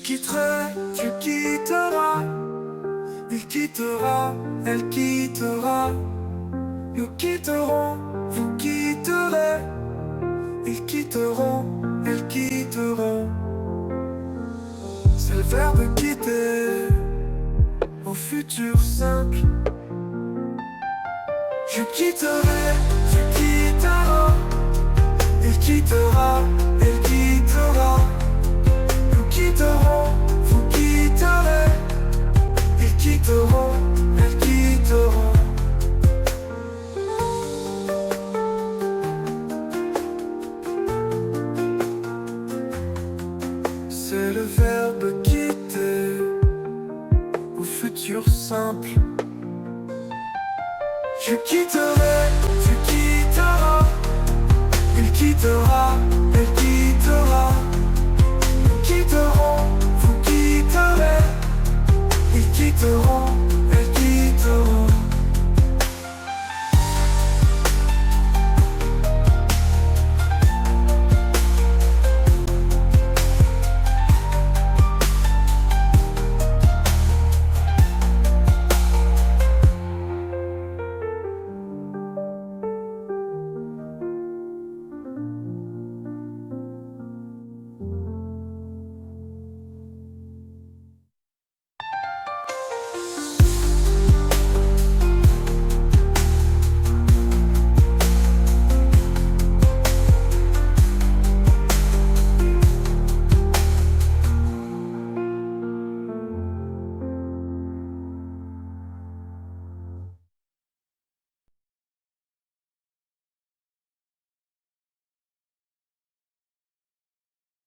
quitterai, tu quitteras. Il quittera, elle quittera. Nous quitterons, vous quitterez. Ils quitteront, elles quitteront. C'est le verbe quitter au futur simple. Je quitterai, tu quitteras. Il quittera, elle quittera. Nous quitterons, vous quitterez. Ils quitteront, elles quitteront. C'est le verbe quitter au futur simple. Je quitterai, tu quitteras. Il quittera, elle quittera. Nous quitterons, vous quitterez. Ils quitteront,